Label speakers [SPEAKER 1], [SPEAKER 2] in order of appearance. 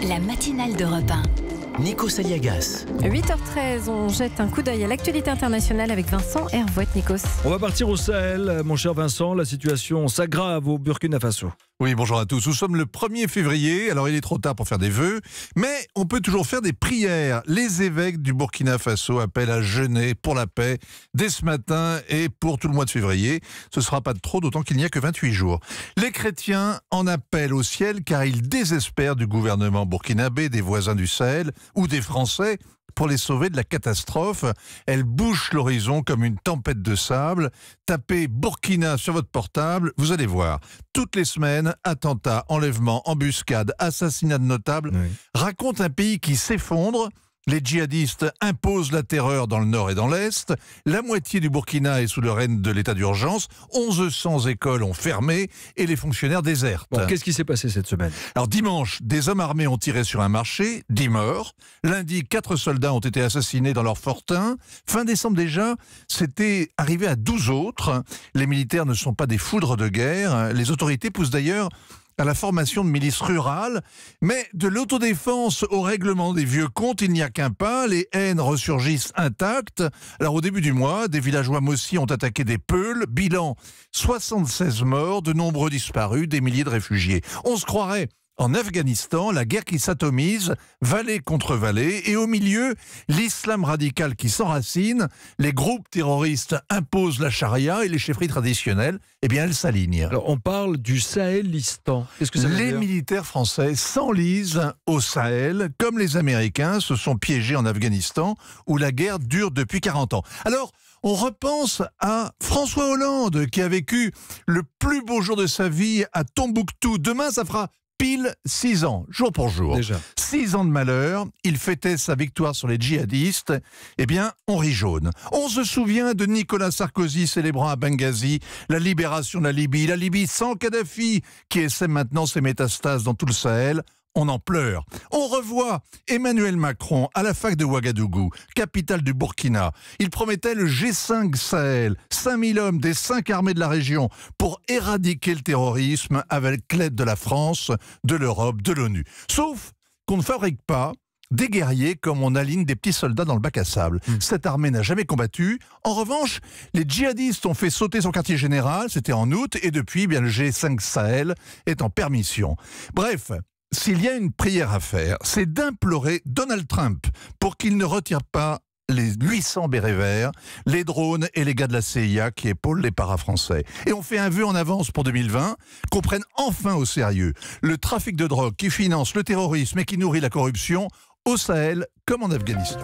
[SPEAKER 1] La matinale d'Europe 1.
[SPEAKER 2] Nikos Aliagas.
[SPEAKER 3] 8h13, on jette un coup d'œil à l'actualité internationale avec Vincent Hervouet. Nikos.
[SPEAKER 4] On va partir au Sahel, mon cher Vincent. La situation s'aggrave au Burkina Faso.
[SPEAKER 5] Oui, bonjour à tous. Nous sommes le 1er février, alors il est trop tard pour faire des vœux, mais on peut toujours faire des prières. Les évêques du Burkina Faso appellent à jeûner pour la paix dès ce matin et pour tout le mois de février. Ce ne sera pas de trop, d'autant qu'il n'y a que 28 jours. Les chrétiens en appellent au ciel car ils désespèrent du gouvernement burkinabé, des voisins du Sahel ou des Français pour les sauver de la catastrophe. Elle bouche l'horizon comme une tempête de sable. Tapez Burkina sur votre portable, vous allez voir. Toutes les semaines, attentats, enlèvements, embuscades, assassinats de notables racontent un pays qui s'effondre. Les djihadistes imposent la terreur dans le nord et dans l'est. La moitié du Burkina est sous le règne de l'état d'urgence. 1100 écoles ont fermé et les fonctionnaires désertent.
[SPEAKER 4] Bon, qu'est-ce qui s'est passé cette semaine ?
[SPEAKER 5] Alors dimanche, des hommes armés ont tiré sur un marché, 10 morts. Lundi, 4 soldats ont été assassinés dans leur fortin. Fin décembre déjà, c'était arrivé à 12 autres. Les militaires ne sont pas des foudres de guerre. Les autorités poussent d'ailleurs à la formation de milices rurales, mais de l'autodéfense au règlement des vieux comptes, il n'y a qu'un pas, les haines ressurgissent intactes. Alors au début du mois, des villageois Mossi ont attaqué des Peuls, bilan 76 morts, de nombreux disparus, des milliers de réfugiés. On se croirait en Afghanistan, la guerre qui s'atomise, vallée contre vallée, et au milieu, l'islam radical qui s'enracine, les groupes terroristes imposent la charia et les chefferies traditionnelles, eh bien elles s'alignent.
[SPEAKER 4] Alors on parle du Sahélistan. Qu'est-ce que ça veut dire ?
[SPEAKER 5] Les militaires français s'enlisent au Sahel, comme les Américains se sont piégés en Afghanistan, où la guerre dure depuis 40 ans. Alors, on repense à François Hollande, qui a vécu le plus beau jour de sa vie à Tombouctou. Demain, ça fera pile 6 ans, jour pour jour.
[SPEAKER 4] Déjà.
[SPEAKER 5] 6 ans de malheur, il fêtait sa victoire sur les djihadistes. Eh bien, on rit jaune. On se souvient de Nicolas Sarkozy célébrant à Benghazi la libération de la Libye sans Kadhafi, qui essaie maintenant ses métastases dans tout le Sahel. On en pleure. On revoit Emmanuel Macron à la fac de Ouagadougou, capitale du Burkina. Il promettait le G5 Sahel, 5000 hommes des 5 armées de la région pour éradiquer le terrorisme avec l'aide de la France, de l'Europe, de l'ONU. Sauf qu'on ne fabrique pas des guerriers comme on aligne des petits soldats dans le bac à sable. Cette armée n'a jamais combattu. En revanche, les djihadistes ont fait sauter son quartier général, c'était en août, et depuis, bien, le G5 Sahel est en permission. Bref, s'il y a une prière à faire, c'est d'implorer Donald Trump pour qu'il ne retire pas les 800 bérets verts, les drones et les gars de la CIA qui épaulent les paras-français. Et on fait un vœu en avance pour 2020, qu'on prenne enfin au sérieux le trafic de drogue qui finance le terrorisme et qui nourrit la corruption au Sahel comme en Afghanistan.